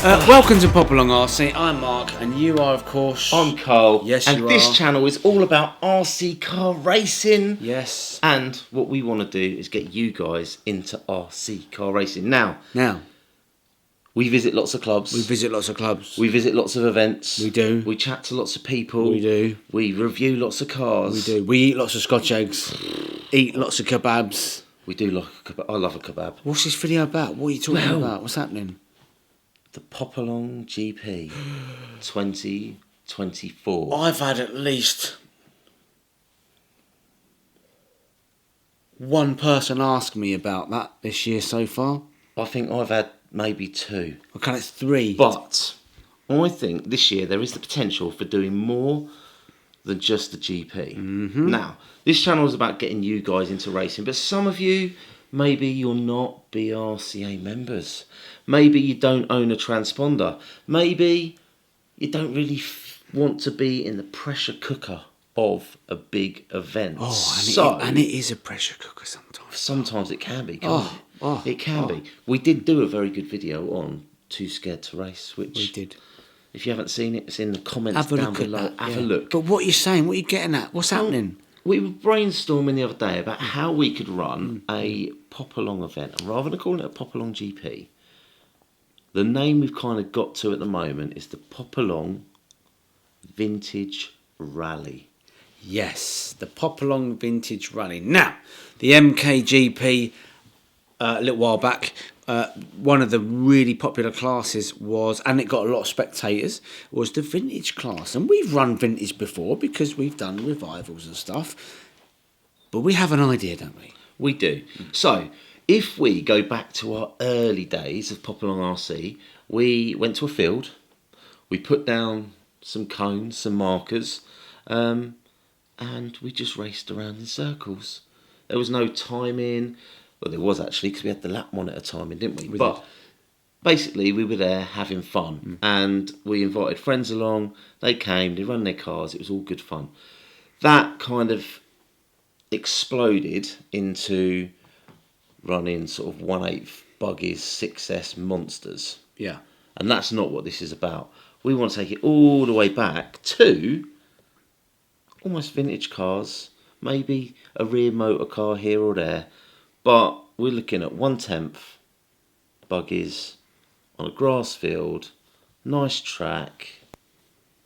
Welcome to Popalong RC. I'm Mark, and you are, of course. I'm Carl. Yes, and you this are. channel is all about RC car racing. Yes. And what we want to do is get you guys into RC car racing. Now, we visit lots of clubs. We visit lots of clubs. We visit lots of events. We do. We chat to lots of people. We do. We review lots of cars. We do. We eat lots of Scotch eggs. Eat lots of kebabs. We do like a kebab. I love a kebab. What's this video about? What are you talking about? What's happening? The Popalong GP 2024. I've had at least one person ask me about that this year so far. I think I've had maybe two. Okay, it's three. But I think this year there is the potential for doing more than just the GP. Now, this channel is about getting you guys into racing, but some of you, maybe you're not BRCA members. Maybe you don't own a transponder. Maybe you don't really want to be in the pressure cooker of a big event. And it is a pressure cooker sometimes. Sometimes it can be, can't it? It can be. We did do a very good video on Too Scared to Race, which... We did. If you haven't seen it, it's in the comments down below. Have a look. But what are you saying? What are you getting at? What's happening? We were brainstorming the other day about how we could run a Popalong event. And rather than calling it a Popalong GP, the name we've kind of got to at the moment is the Popalong Vintage Rally. Yes, the Popalong Vintage Rally. Now, the MKGP, a little while back, one of the really popular classes was, and it got a lot of spectators, was the vintage class. And we've run vintage before because we've done revivals and stuff. But we have an idea, don't we? We do. So, if we go back to our early days of Popalong RC, we went to a field, we put down some cones, some markers, and we just raced around in circles. There was no timing. Well, there was actually, because we had the lap monitor timing, didn't we? But basically, we were there having fun. And we invited friends along. They came, they ran their cars. It was all good fun. That kind of exploded into running sort of 1/8 buggies, 6S monsters. Yeah. And that's not what this is about. We want to take it all the way back to almost vintage cars. Maybe a rear motor car here or there. But we're looking at 1/10 buggies on a grass field, nice track,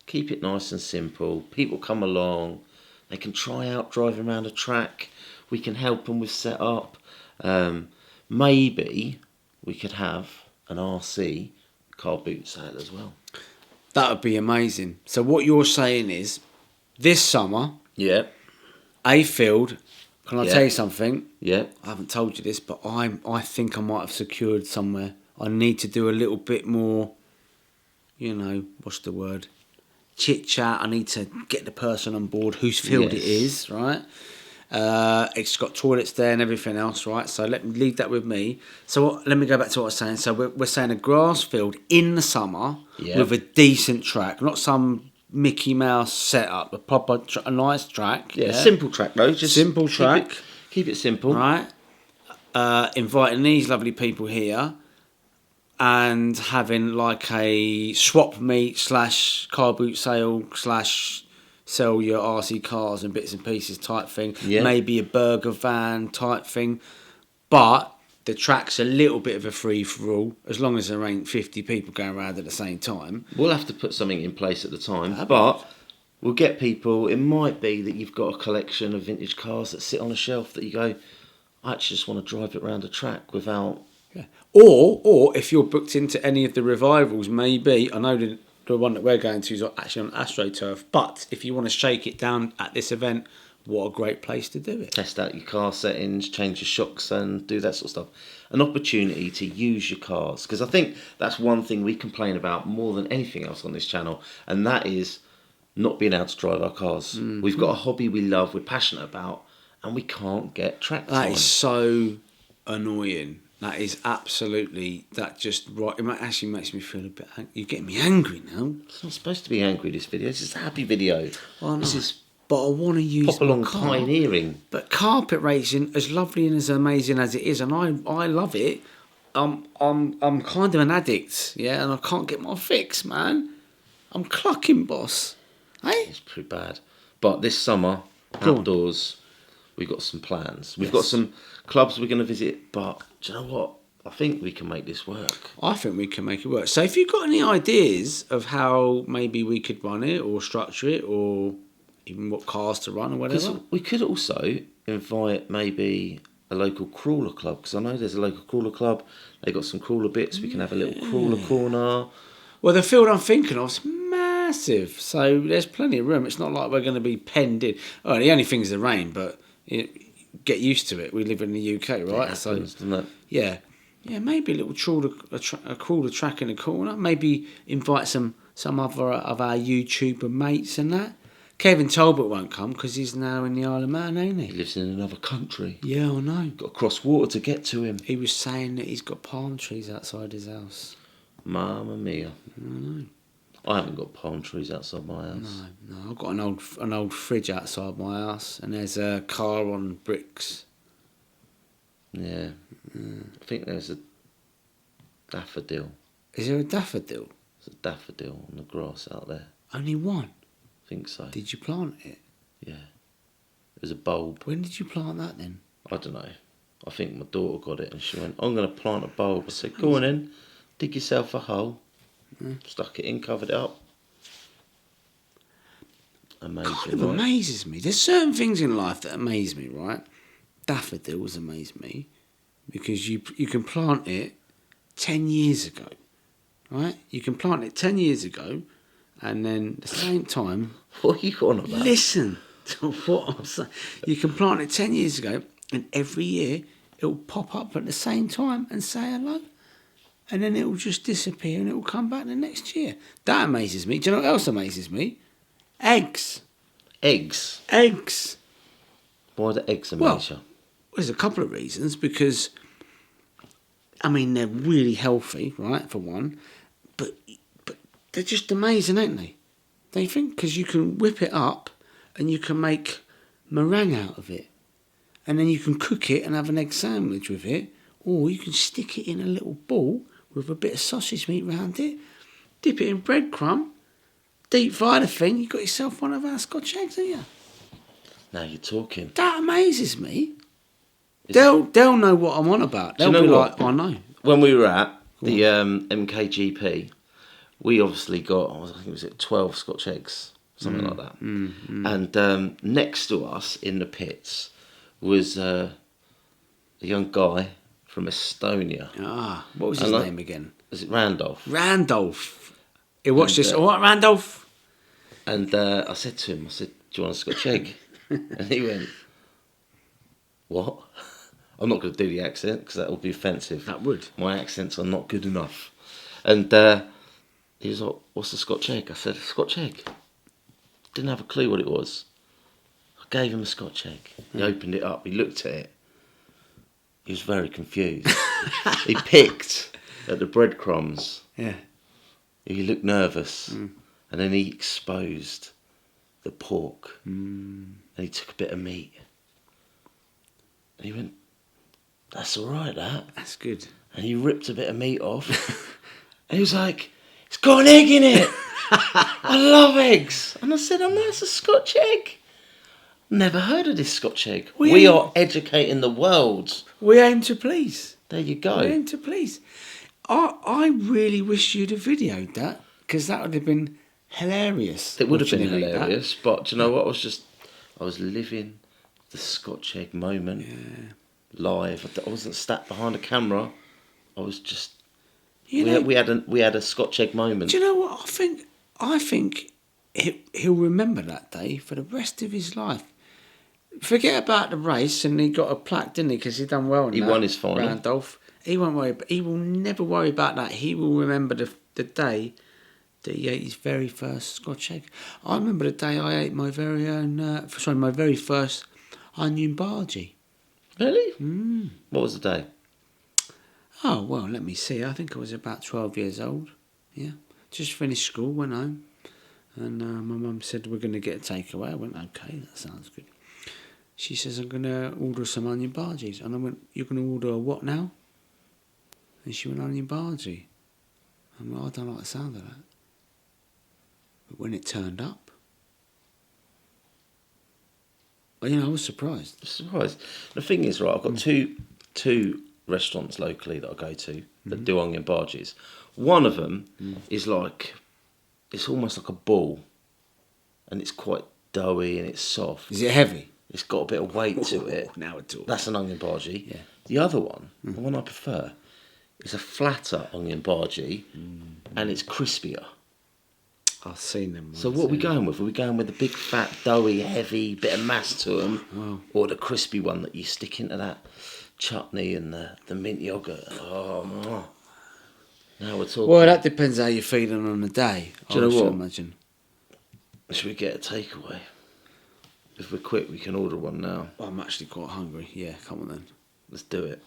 keep it nice and simple. People come along, they can try out driving around a track. We can help them with setup. Maybe we could have an RC car boot sale as well. That would be amazing. So what you're saying is, this summer, a field... Can I tell you something? Yeah. I haven't told you this, but I think I might have secured somewhere. I need to do a little bit more, what's the word? Chit-chat. I need to get the person on board whose field it is, right? It's got toilets there and everything else, right? So let me leave that with me. So let me go back to what I was saying. So we're saying a grass field in the summer with a decent track, not some Mickey Mouse setup, a proper, a nice track. Yeah, simple track though. Just simple track. Keep it simple. Right. Inviting these lovely people here and having like a swap meet / car boot sale / sell your RC cars and bits and pieces type thing. Yeah. Maybe a burger van type thing. But the track's a little bit of a free-for-all, as long as there ain't 50 people going around at the same time. We'll have to put something in place at the time, but we'll get people. It might be that you've got a collection of vintage cars that sit on a shelf that you go, I actually just want to drive it around a track without... Yeah. Or if you're booked into any of the revivals, maybe, I know the one that we're going to is actually on AstroTurf, but if you want to shake it down at this event, what a great place to do it. Test out your car settings, change your shocks and do that sort of stuff. An opportunity to use your cars. Because I think that's one thing we complain about more than anything else on this channel. And that is not being able to drive our cars. We've got a hobby we love, we're passionate about, and we can't get track time. That is so annoying. That is absolutely, that just, right, it actually makes me feel a bit, you're getting me angry now. It's not supposed to be angry, this video. This is a happy video. Oh, no. This is but I want to use Popalong pioneering. But carpet racing, as lovely and as amazing as it is, and I love it, I'm kind of an addict, yeah, and I can't get my fix, man. I'm clucking, boss. Hey? It's pretty bad. But this summer, Go on. outdoors, we've got some plans. We've Yes. got some clubs we're going to visit, but do you know what? I think we can make this work. I think we can make it work. So if you've got any ideas of how maybe we could run it or structure it or even what cars to run or Because whatever. we could also invite maybe a local crawler club, because I know there's a local crawler club. They've got some crawler bits. We can have a little crawler corner. Well, the field I'm thinking of is massive, so there's plenty of room. It's not like we're going to be penned in. Oh, the only thing is the rain, but get used to it. We live in the UK, right? It happens, doesn't it? Yeah, maybe a little crawler track in the corner. Maybe invite some other of our YouTuber mates and that. Kevin Talbot won't come because he's now in the Isle of Man, ain't He he? lives in another country. Yeah, I know. Got to cross water to get to him. He was saying that he's got palm trees outside his house. Mamma mia. I know. I haven't got palm trees outside my house. No, I've got an old fridge outside my house, and there's a car on bricks. Yeah. I think there's a daffodil. Is there a daffodil? There's a daffodil on the grass out there. Only one. I think so. Did you plant it? Yeah. There's a bulb. When did you plant that then? I don't know. I think my daughter got it and she went, I'm going to plant a bulb. I said, go on in, dig yourself a hole. Stuck it in, covered it up. Amazing, Kind of right? amazes me. There's certain things in life that amaze me, right? Daffodils amaze me because you can plant it 10 years ago, right? You can plant it 10 years ago and then at the same time... What are you on about? Listen to what I'm saying. You can plant it 10 years ago and every year it'll pop up at the same time and say hello. And then it will just disappear and it will come back the next year. That amazes me. Do you know what else amazes me? Eggs. Eggs? Eggs. Why do eggs Well, amaze you? there's a couple of reasons. Because, I mean, they're really healthy, right, for one. But they're just amazing, aren't they? Don't you think? Because you can whip it up and you can make meringue out of it. And then you can cook it and have an egg sandwich with it. Or you can stick it in a little ball with a bit of sausage meat round it, dip it in breadcrumb, deep fry the thing, you've got yourself one of our Scotch eggs, haven't you? Now you're talking. That amazes me. They'll know what I'm on about. They'll Do you be know like, what? I know. When we were at the MKGP, we obviously got, I think it was 12 Scotch eggs, something like that. And next to us in the pits was a young guy from Estonia. Ah, what was his name again? Was it Randolph? Randolph. He watched And, this. All right, Randolph. And I said to him, do you want a Scotch egg? And he went, what? I'm not going to do the accent because that would be offensive. That would. My accents are not good enough. And he was like, what's a Scotch egg? I said, a Scotch egg. Didn't have a clue what it was. I gave him a Scotch egg. He opened it up. He looked at it. He was very confused. He picked at the breadcrumbs. Yeah. He looked nervous. And then he exposed the pork. And he took a bit of meat. And he went, that's all right, that. That's good. And he ripped a bit of meat off. And he was like, it's got an egg in it. I love eggs. And I said, oh no, it's a Scotch egg. Never heard of this Scotch egg. We are educating the world. We aim to please. There you go. We aim to please. I really wish you'd have videoed that because that would have been hilarious. It would have been watching him eat that. hilarious, but do you know what? I was living the Scotch egg moment live. I wasn't sat behind a camera. I was just. We had a Scotch egg moment. Do you know what I think he'll remember that day for the rest of his life. Forget about the race, and he got a plaque, didn't he? Because he done well in that. He won his final. Randolph. He won't worry. He will never worry about that. He will remember the day that he ate his very first Scotch egg. I remember the day I ate my very own. My very first onion bhaji. Really? What was the day? Oh well, let me see. I think I was about 12 years old. Yeah, just finished school, went home, and my mum said we're going to get a takeaway. I went, okay, that sounds good. She says, I'm going to order some onion bhajis. And I went, you're going to order a what now? And she went, onion bhaji. I'm like, I don't like the sound of that. But when it turned up, well, I was surprised. Surprised. The thing is, right, I've got two restaurants locally that I go to that do onion bhajis. One of them is like, it's almost like a ball, and it's quite doughy and it's soft. Is it heavy? It's got a bit of weight to it. Now it's all. That's an onion bhaji. Yeah. The other one, the one I prefer, is a flatter onion bhaji, and it's crispier. I've seen them. So what are we going with? Are we going with the big, fat, doughy, heavy bit of mass to them, or the crispy one that you stick into that chutney and the mint yogurt? Oh, now we're talking. Well, that depends how you're feeling on the day. Do you know what? Imagine. Should we get a takeaway? If we're quick, we can order one now. I'm actually quite hungry. Yeah, come on then. Let's do it.